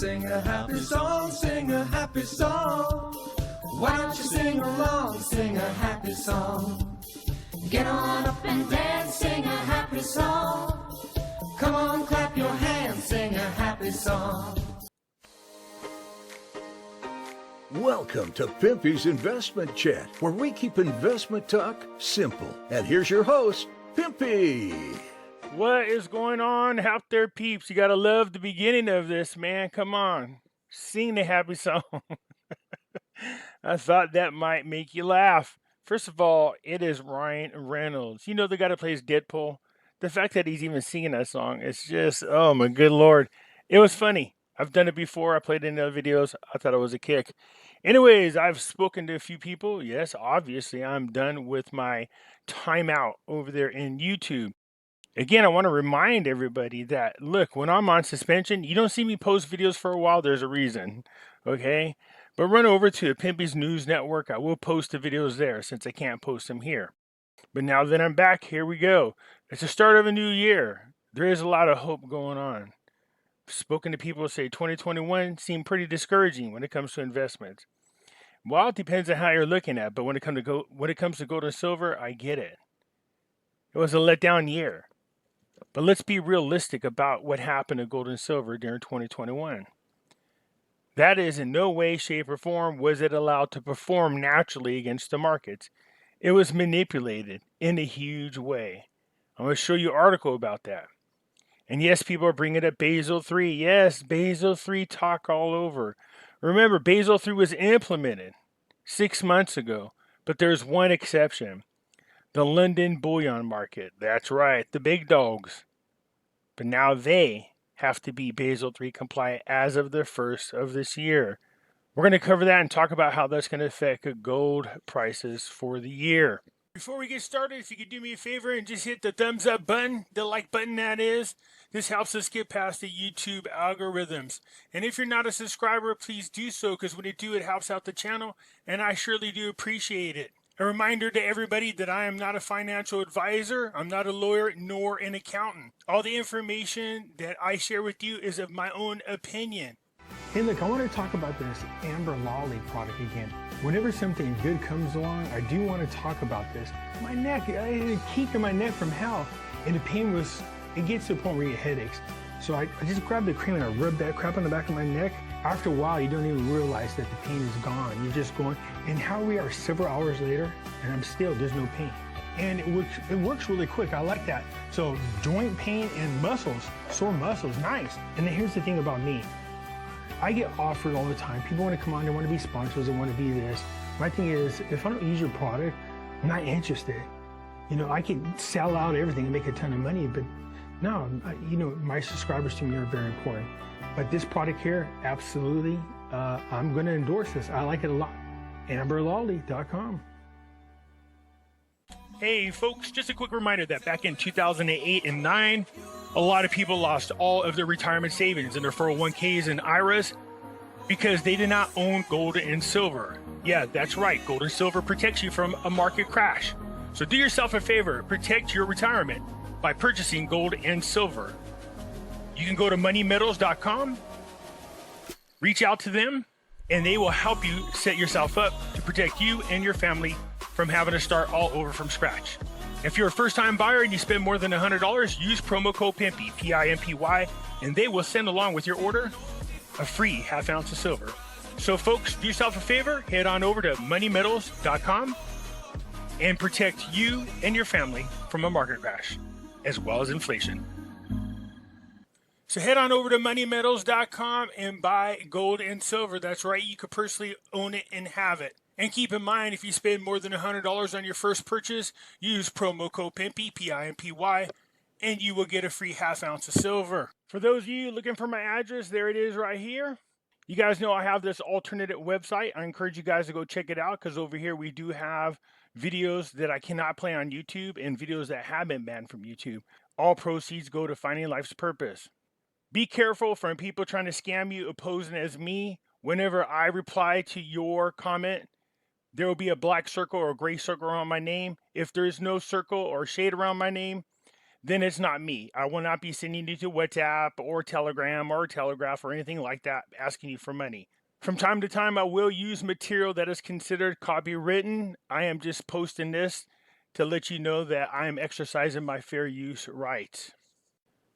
Sing a happy song, sing a happy song. Why don't you sing along, sing a happy song. Get on up and dance, sing a happy song. Come on, clap your hands, sing a happy song. Welcome to Pimpy's Investment Chat, where we keep investment talk simple. And here's your host, Pimpy. What is going on out there, peeps? You gotta love the beginning of this, man. Come on. Sing the happy song. I thought that might make you laugh. First of all, it is Ryan Reynolds. You know the guy that plays Deadpool? The fact that he's even singing that song is just, oh my good Lord. It was funny. I've done it before. I played it in other videos. I thought it was a kick. Anyways, I've spoken to a few people. Yes, obviously, I'm done with my timeout over there in YouTube. Again, I want to remind everybody that, look, when I'm on suspension, you don't see me post videos for a while. There's a reason, okay? But run over to Pimpy's News Network. I will post the videos there since I can't post them here. But now that I'm back, here we go. It's the start of a new year. There is a lot of hope going on. I've spoken to people who say 2021 seemed pretty discouraging when it comes to investments. Well, it depends on how you're looking at it, but when it comes to gold and silver, I get it. It was a letdown year. But let's be realistic about what happened to gold and silver during 2021. That is, in no way, shape, or form was it allowed to perform naturally against the markets. It was manipulated in a huge way. I'm going to show you an article about that. And yes, people are bringing up Basel III. Yes, Basel III talk all over. Remember, Basel III was implemented 6 months ago, but there's one exception. The London bullion market. That's right, the big dogs. But now they have to be Basel III compliant as of the 1st of this year. We're going to cover that and talk about how that's going to affect gold prices for the year. Before we get started, if you could do me a favor and just hit the thumbs up button, the like button that is. This helps us get past the YouTube algorithms. And if you're not a subscriber, please do so, because when you do, it helps out the channel, and I surely do appreciate it. A reminder to everybody that I am not a financial advisor, I'm not a lawyer, nor an accountant. All the information that I share with you is of my own opinion. Hey, look, I want to talk about this Amber Lolly product again. Whenever something good comes along, I do want to talk about this. My neck, I had a kink in my neck from hell, and the pain it gets to a point where you get headaches. So I just grabbed the cream and I rubbed that crap on the back of my neck. After a while, you don't even realize that the pain is gone. You're just going, and how we are several hours later, and there's no pain. And it works really quick. I like that. So joint pain and muscles, sore muscles, nice. And then here's the thing about me. I get offered all the time. People want to come on, they want to be sponsors, they want to be this. My thing is, if I don't use your product, I'm not interested. You know, I can sell out everything and make a ton of money, but no, my subscribers to me are very important. But this product here, absolutely, I'm going to endorse this. I like it a lot. AmberLolly.com. Hey folks, just a quick reminder that back in 2008 and 9, a lot of people lost all of their retirement savings in their 401ks and IRAs because they did not own gold and silver. Yeah, that's right. Gold and silver protects you from a market crash. So do yourself a favor, protect your retirement by purchasing gold and silver. You can go to moneymetals.com, reach out to them, and they will help you set yourself up to protect you and your family from having to start all over from scratch. If you're a first-time buyer and you spend more than $100, use promo code Pimpy, P-I-M-P-Y, and they will send along with your order a free half ounce of silver. So folks, do yourself a favor, head on over to moneymetals.com and protect you and your family from a market crash, as well as inflation. So head on over to moneymetals.com and buy gold and silver. That's right, you could personally own it and have it. And keep in mind, if you spend more than $100 on your first purchase, use promo code Pimpy, P-I-M-P-Y, and you will get a free half ounce of silver. For those of you looking for my address, there it is right here. You guys know I have this alternative website. I encourage you guys to go check it out, because over here we do have videos that I cannot play on YouTube and videos that have been banned from YouTube. All proceeds go to finding life's purpose. Be careful from people trying to scam you, posing as me. Whenever I reply to your comment, there will be a black circle or a gray circle around my name. If there is no circle or shade around my name, then it's not me. I will not be sending you to WhatsApp or Telegram or Telegraph or anything like that asking you for money. From time to time, I will use material that is considered copywritten. I am just posting this to let you know that I am exercising my fair use rights.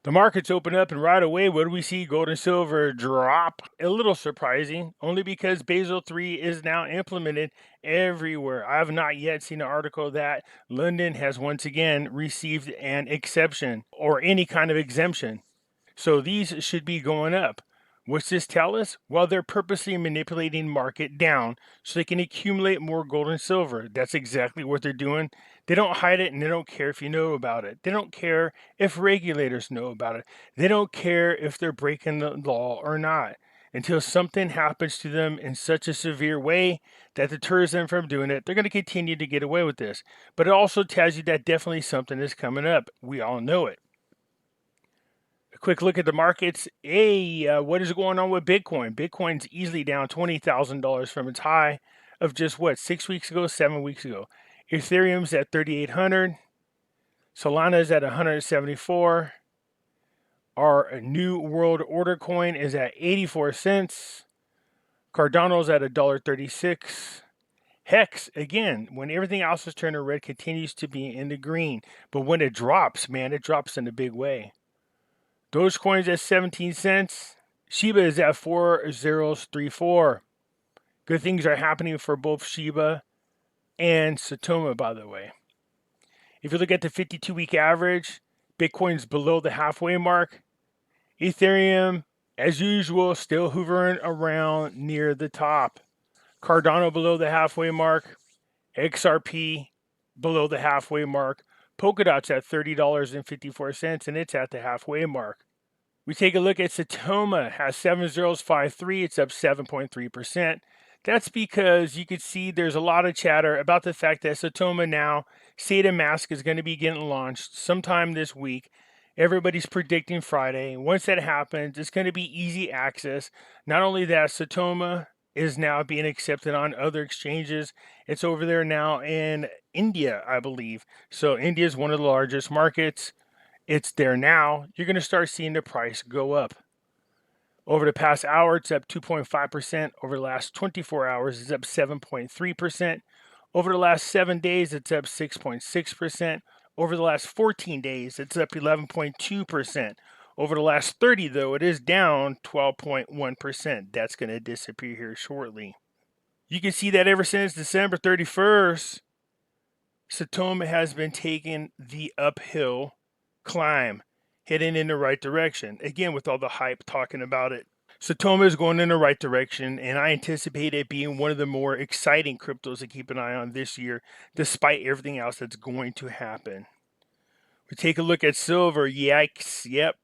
The markets open up, and right away, what do we see? Gold and silver drop. A little surprising, only because Basel III is now implemented everywhere. I have not yet seen an article that London has once again received an exception or any kind of exemption. So these should be going up. What's this tell us? Well, they're purposely manipulating market down so they can accumulate more gold and silver. That's exactly what they're doing. They don't hide it, and they don't care if you know about it. They don't care if regulators know about it. They don't care if they're breaking the law or not, until something happens to them in such a severe way that deters them from doing it. They're going to continue to get away with this. But it also tells you that definitely something is coming up. We all know it. A quick look at the markets. Hey, what is going on with Bitcoin? Bitcoin's easily down $20,000 from its high of just 6 weeks ago, 7 weeks ago. Ethereum's at 3,800. Solana's at 174. Our new world order coin is at 84 cents. Cardano's at $1.36. Hex, again, when everything else is turning red, continues to be in the green. But when it drops, man, it drops in a big way. Dogecoin's at 17 cents. Shiba is at 4034. Good things are happening for both Shiba and Satomi, by the way. If you look at the 52-week average, Bitcoin's below the halfway mark. Ethereum, as usual, still hovering around near the top. Cardano below the halfway mark. XRP below the halfway mark. Polkadot's at $30.54, and it's at the halfway mark. We take a look at Satomi, has 7053, it's up 7.3%. That's because you could see there's a lot of chatter about the fact that Satomi now, State Mask, is going to be getting launched sometime this week. Everybody's predicting Friday. Once that happens, it's going to be easy access. Not only that, Satomi is now being accepted on other exchanges. It's over there now in India, I believe. So India is one of the largest markets. It's there now. You're going to start seeing the price go up. Over the past hour, it's up 2.5%. Over the last 24 hours, it's up 7.3%. Over the last 7 days, it's up 6.6%. Over the last 14 days, it's up 11.2%. Over the last 30, though, it is down 12.1%. That's going to disappear here shortly. You can see that ever since December 31st, Satomi has been taking the uphill climb, heading in the right direction. Again, with all the hype talking about it. Satomi is going in the right direction, and I anticipate it being one of the more exciting cryptos to keep an eye on this year, despite everything else that's going to happen. We take a look at silver. Yikes. Yep.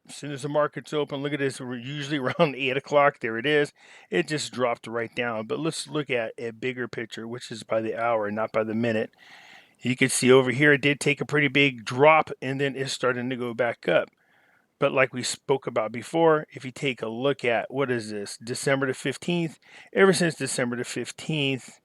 As soon as the market's open, look at this. We're usually around 8 o'clock. There it is. It just dropped right down. But let's look at a bigger picture, which is by the hour, not by the minute. You can see over here, it did take a pretty big drop, and then it's starting to go back up. But like we spoke about before, if you take a look at, what is this, December the 15th, ever since December the 15th,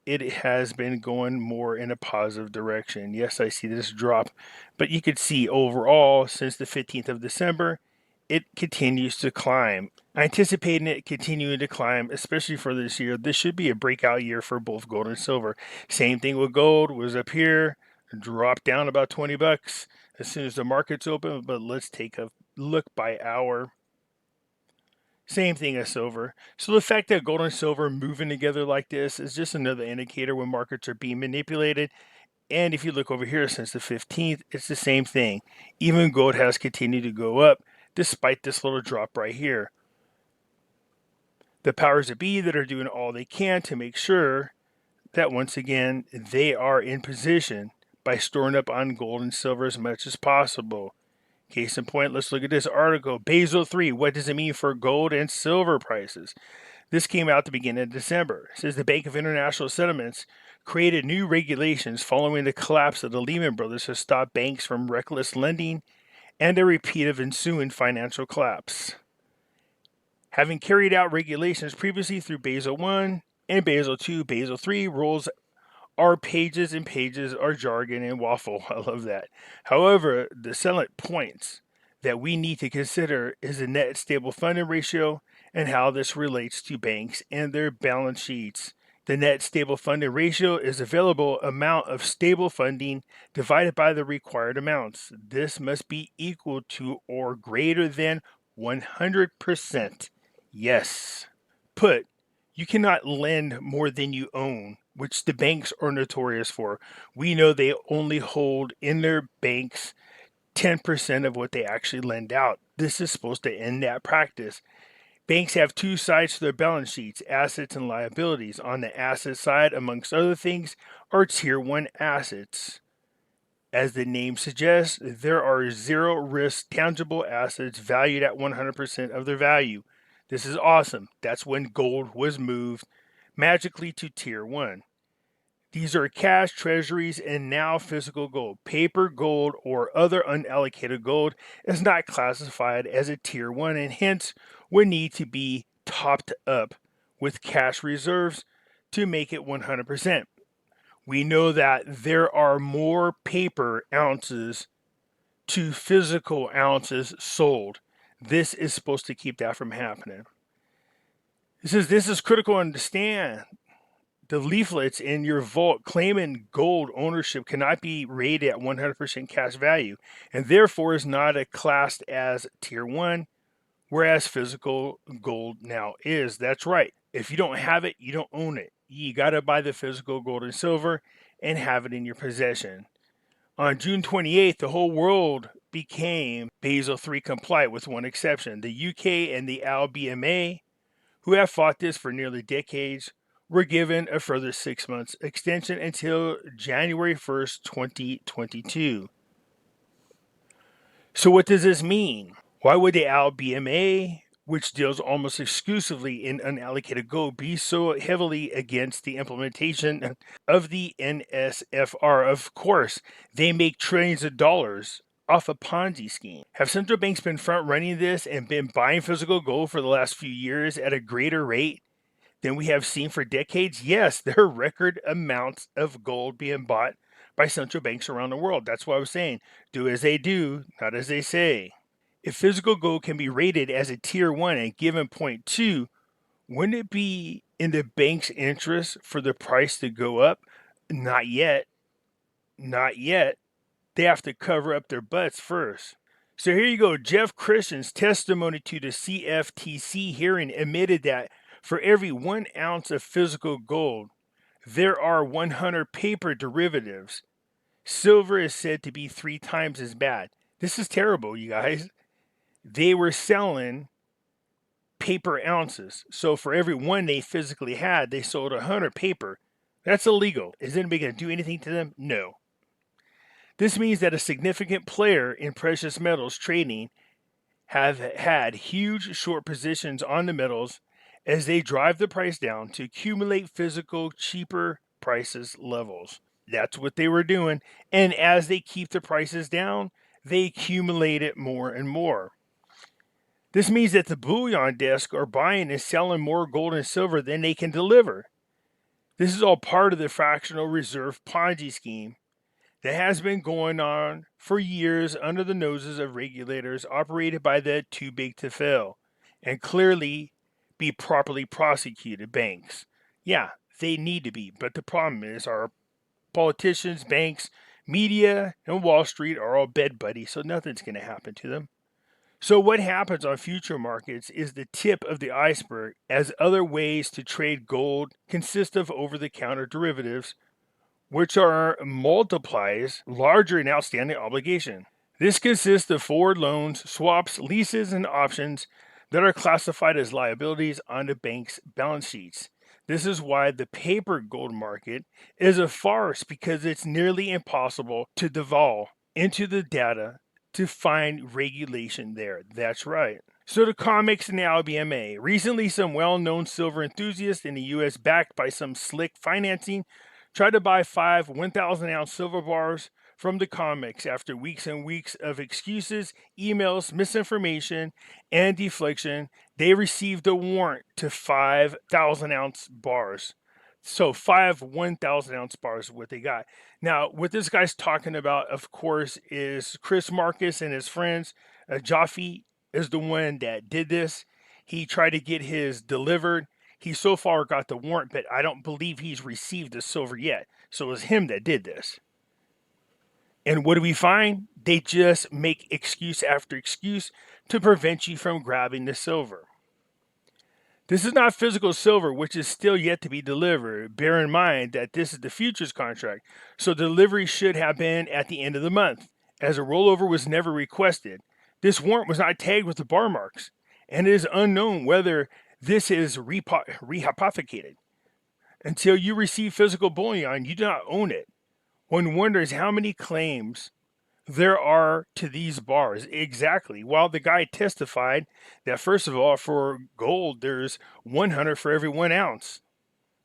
it has been going more in a positive direction. Yes, I see this drop, but you could see overall, since the 15th of December, it continues to climb. I'm anticipating it continuing to climb, especially for this year. This should be a breakout year for both gold and silver. Same thing with gold, was up here, dropped down about 20 bucks as soon as the market's open. But let's take a look by hour. Same thing as silver. So the fact that gold and silver moving together like this is just another indicator when markets are being manipulated. And if you look over here since the 15th, it's the same thing. Even gold has continued to go up despite this little drop right here. The powers that be that are doing all they can to make sure that once again they are in position by storing up on gold and silver as much as possible. Case in point, let's look at this article. Basel III, what does it mean for gold and silver prices? This came out at the beginning of December. It says the Bank of International Settlements created new regulations following the collapse of the Lehman Brothers to stop banks from reckless lending and a repeat of ensuing financial collapse. Having carried out regulations previously through Basel I and Basel II, Basel III rules are pages and pages are jargon and waffle. I love that. However, the salient points that we need to consider is the net stable funding ratio and how this relates to banks and their balance sheets. The net stable funding ratio is the available amount of stable funding divided by the required amounts. This must be equal to or greater than 100%. Yes. Put, you cannot lend more than you own, which the banks are notorious for. We know they only hold in their banks 10% of what they actually lend out. This is supposed to end that practice. Banks have two sides to their balance sheets, assets and liabilities. On the asset side, amongst other things, are Tier 1 assets. As the name suggests, there are zero risk tangible assets valued at 100% of their value. This is awesome. That's when gold was moved magically to Tier 1. These are cash, treasuries, and now physical gold. Paper gold or other unallocated gold is not classified as a Tier 1 and hence would need to be topped up with cash reserves to make it 100%. We know that there are more paper ounces to physical ounces sold. This is supposed to keep that from happening. It says this is critical to understand. The leaflets in your vault claiming gold ownership cannot be rated at 100% cash value and therefore is not classed as Tier 1, whereas physical gold now is. That's right. If you don't have it, you don't own it. You got to buy the physical gold and silver and have it in your possession. On June 28th, the whole world became Basel III compliant with one exception. The UK and the LBMA, who have fought this for nearly decades, were given a further 6 months extension until January 1st, 2022. So what does this mean? Why would the LBMA, which deals almost exclusively in unallocated gold, be so heavily against the implementation of the NSFR? Of course, they make trillions of dollars off a Ponzi scheme. Have central banks been front running this and been buying physical gold for the last few years at a greater rate than we have seen for decades? Yes, there are record amounts of gold being bought by central banks around the world. That's what I was saying. Do as they do, not as they say. If physical gold can be rated as a Tier 1 at given point 2, wouldn't it be in the bank's interest for the price to go up? Not yet. Not yet. They have to cover up their butts first. So here you go. Jeff Christian's testimony to the CFTC hearing admitted that for every 1 ounce of physical gold, there are 100 paper derivatives. Silver is said to be 3 times as bad. This is terrible, you guys. They were selling paper ounces. So for every one they physically had, they sold 100 paper. That's illegal. Is anybody going to do anything to them? No. This means that a significant player in precious metals trading have had huge short positions on the metals as they drive the price down to accumulate physical, cheaper prices levels. That's what they were doing. And as they keep the prices down, they accumulate it more and more. This means that the bullion desk are buying and selling more gold and silver than they can deliver. This is all part of the fractional reserve Ponzi scheme that has been going on for years under the noses of regulators operated by the too big to fail and clearly be properly prosecuted banks. Yeah, they need to be, but the problem is our politicians, banks, media, and Wall Street are all bed buddies, so nothing's going to happen to them. So what happens on future markets is the tip of the iceberg, as other ways to trade gold consist of over-the-counter derivatives, which are multiplies larger than outstanding obligation. This consists of forward loans, swaps, leases, and options that are classified as liabilities on the bank's balance sheets. This is why the paper gold market is a farce, because it's nearly impossible to devolve into the data to find regulation there. That's right. So the comics and the LBMA. Recently, some well-known silver enthusiasts in the U.S. backed by some slick financing tried to buy 5 1,000-ounce silver bars from the comics. After weeks and weeks of excuses, emails, misinformation, and deflection, they received a warrant to 5,000-ounce bars. So 5 1,000-ounce bars is what they got. Now, what this guy's talking about, of course, is Chris Marcus and his friends. Jaffe is the one that did this. He tried to get his delivered. He so far got the warrant, but I don't believe he's received the silver yet. So it was him that did this. And what do we find? They just make excuse after excuse to prevent you from grabbing the silver. This is not physical silver, which is still yet to be delivered. Bear in mind that this is the futures contract, so delivery should have been at the end of the month, as a rollover was never requested. This warrant was not tagged with the bar marks, and it is unknown whether this is rehypothecated. Until you receive physical bullion, you do not own it. One wonders how many claims there are to these bars. Exactly. While the guy testified that, first of all, for gold, there's 100 for every 1 ounce.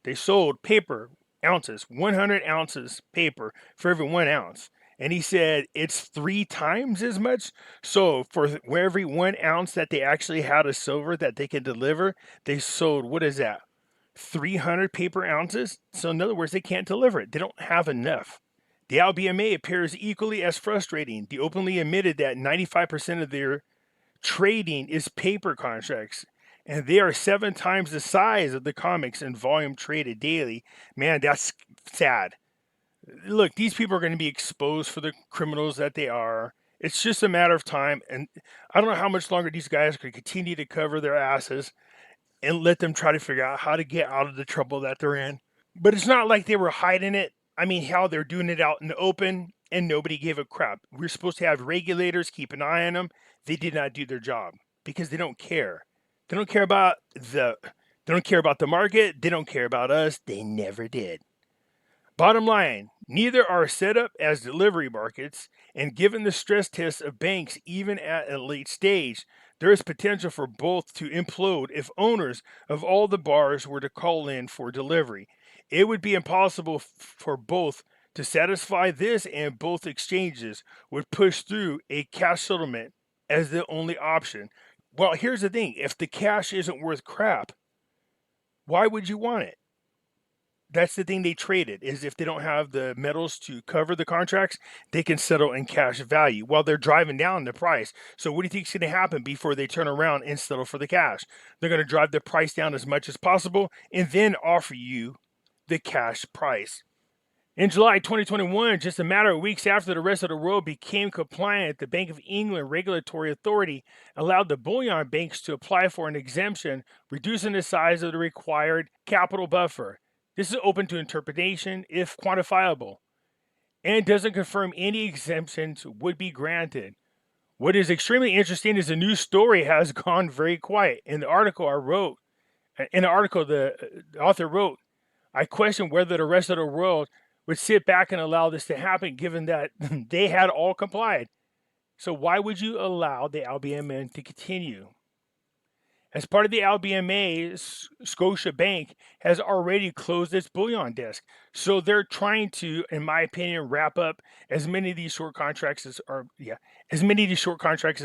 They sold paper ounces, 100 ounces paper for every 1 ounce. And he said it's 3 times as much. So for every 1 ounce that they actually had of silver that they could deliver, they sold, what is that? 300 paper ounces. So in other words, they can't deliver it. They don't have enough. The LBMA appears equally as frustrating. They openly admitted that 95% of their trading is paper contracts, and they are 7 times the size of the comics in volume traded daily. Man, that's sad. Look, these people are going to be exposed for the criminals that they are. It's just a matter of time, and I don't know how much longer these guys can continue to cover their asses and let them try to figure out how to get out of the trouble that they're in. But it's not like they were hiding it. I mean, how they're doing it out in the open and nobody gave a crap. We're supposed to have regulators keep an eye on them. They did not do their job because they don't care. They don't care about the market. They don't care about us. They never did. Bottom line, neither are set up as delivery markets, and given the stress tests of banks even at a late stage, there is potential for both to implode if owners of all the bars were to call in for delivery. It would be impossible for both to satisfy this, and both exchanges would push through a cash settlement as the only option. Well, here's the thing. If the cash isn't worth crap, why would you want it? That's the thing they traded, is if they don't have the metals to cover the contracts, they can settle in cash value while they're driving down the price. So what do you think is going to happen before they turn around and settle for the cash? They're going to drive the price down as much as possible and then offer you the cash price. In July 2021, just a matter of weeks after the rest of the world became compliant, the Bank of England regulatory authority allowed the bullion banks to apply for an exemption, reducing the size of the required capital buffer. This is open to interpretation if quantifiable, and doesn't confirm any exemptions would be granted. What is extremely interesting is the news story has gone very quiet. In the article the author wrote, I question whether the rest of the world would sit back and allow this to happen, given that they had all complied. So why would you allow the LBMN to continue? As part of the LBMA, Scotia Bank has already closed its bullion desk. So they're trying to, in my opinion, wrap up as many of these short contracts as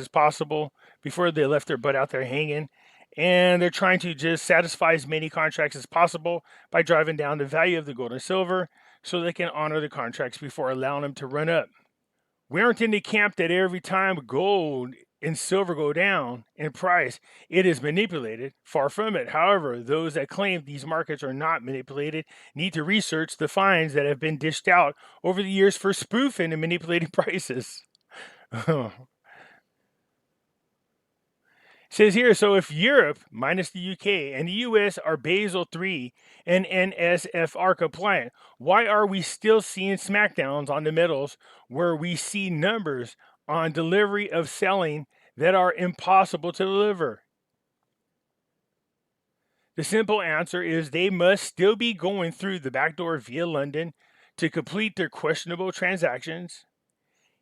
possible before they left their butt out there hanging. And they're trying to just satisfy as many contracts as possible by driving down the value of the gold and silver so they can honor the contracts before allowing them to run up. We aren't in the camp that every time gold and silver go down in price, it is manipulated. Far from it. However, those that claim these markets are not manipulated need to research the fines that have been dished out over the years for spoofing and manipulating prices. It says here, so if Europe, minus the UK, and the US are Basel III and NSFR compliant, why are we still seeing smackdowns on the metals where we see numbers on delivery of selling that are impossible to deliver? The simple answer is they must still be going through the back door via London to complete their questionable transactions.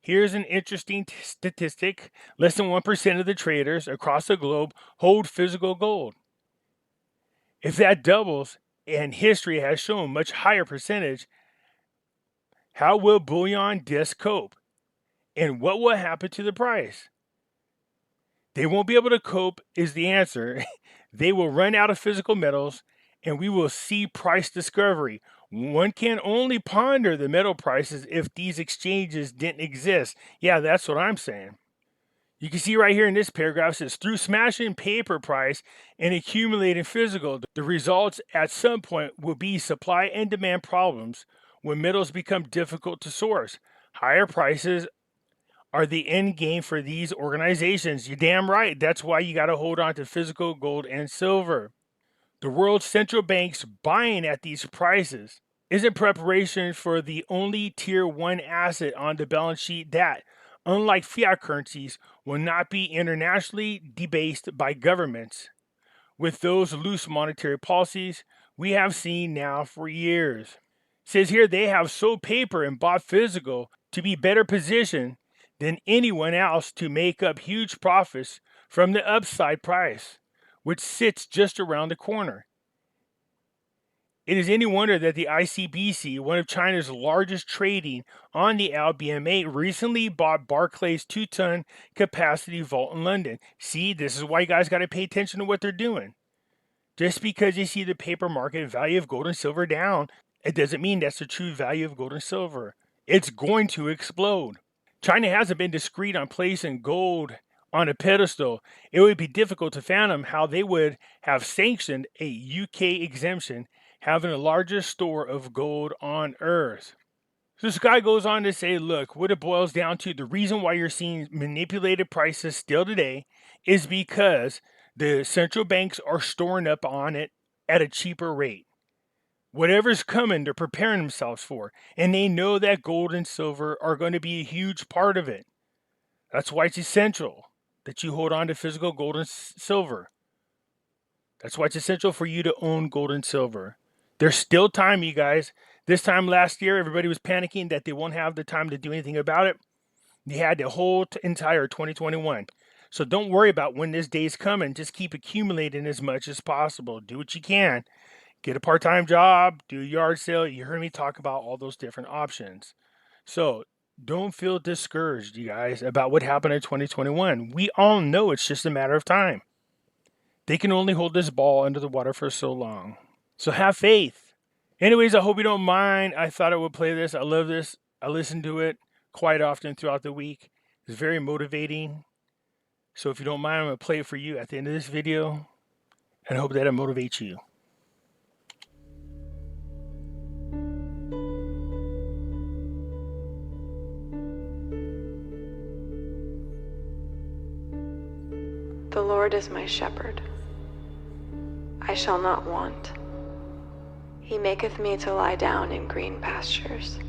Here's an interesting statistic. Less than 1% of the traders across the globe hold physical gold. If that doubles, and history has shown much higher percentage, how will bullion desks cope? And what will happen to the price? They won't be able to cope is the answer. They will run out of physical metals, and we will see price discovery. One can only ponder the metal prices if these exchanges didn't exist. Yeah, that's what I'm saying. You can see right here in this paragraph, it says, through smashing paper price and accumulating physical, the results at some point will be supply and demand problems when metals become difficult to source. Higher prices are the end game for these organizations. You're damn right. That's why you got to hold on to physical gold and silver. The world's central banks buying at these prices is in preparation for the only tier 1 asset on the balance sheet that, unlike fiat currencies, will not be internationally debased by governments. With those loose monetary policies we have seen now for years. It says here they have sold paper and bought physical to be better positioned than anyone else to make up huge profits from the upside price, which sits just around the corner. It is any wonder that the ICBC, one of China's largest trading on the LBMA, recently bought Barclays' 2-ton capacity vault in London. See, this is why you guys got to pay attention to what they're doing. Just because you see the paper market value of gold and silver down, it doesn't mean that's the true value of gold and silver. It's going to explode. China hasn't been discreet on placing gold on a pedestal. It would be difficult to fathom how they would have sanctioned a UK exemption having the largest store of gold on earth. So this guy goes on to say, look, what it boils down to, the reason why you're seeing manipulated prices still today is because the central banks are storing up on it at a cheaper rate. Whatever's coming, they're preparing themselves for. And they know that gold and silver are going to be a huge part of it. That's why it's essential that you hold on to physical gold and silver. That's why it's essential for you to own gold and silver. There's still time, you guys. This time last year, everybody was panicking that they won't have the time to do anything about it. They had the whole entire 2021. So don't worry about when this day's coming. Just keep accumulating as much as possible. Do what you can. Get a part-time job, do a yard sale. You heard me talk about all those different options. So don't feel discouraged, you guys, about what happened in 2021. We all know it's just a matter of time. They can only hold this ball under the water for so long. So have faith. Anyways, I hope you don't mind. I thought I would play this. I love this. I listen to it quite often throughout the week. It's very motivating. So if you don't mind, I'm going to play it for you at the end of this video. And I hope that it motivates you. The Lord is my shepherd. I shall not want. He maketh me to lie down in green pastures.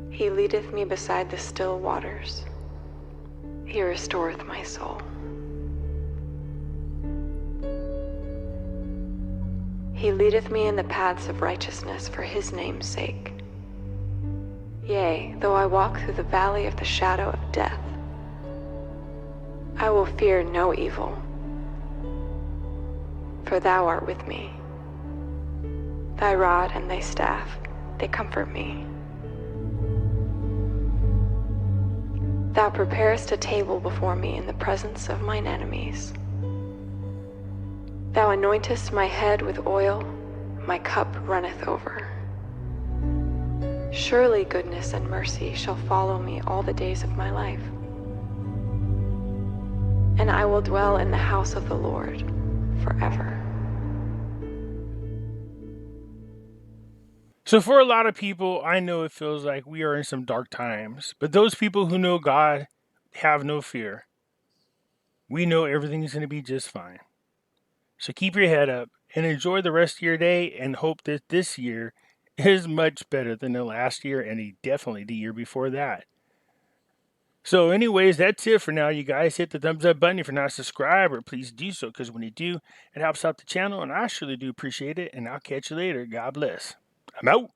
He leadeth me beside the still waters. He restoreth my soul. He leadeth me in the paths of righteousness for his name's sake. Yea, though I walk through the valley of the shadow of death, I will fear no evil, for thou art with me. Thy rod and thy staff, they comfort me. Thou preparest a table before me in the presence of mine enemies. Thou anointest my head with oil, my cup runneth over. Surely goodness and mercy shall follow me all the days of my life, and I will dwell in the house of the Lord forever. So for a lot of people, I know it feels like we are in some dark times, but those people who know God have no fear. We know everything is going to be just fine. So keep your head up and enjoy the rest of your day, and hope that this year is much better than the last year and definitely the year before that. So anyways, that's it for now, you guys. Hit the thumbs up button if you're not subscribed, or please do so, because when you do, it helps out the channel, and I surely do appreciate it. And I'll catch you later. God bless. I'm out.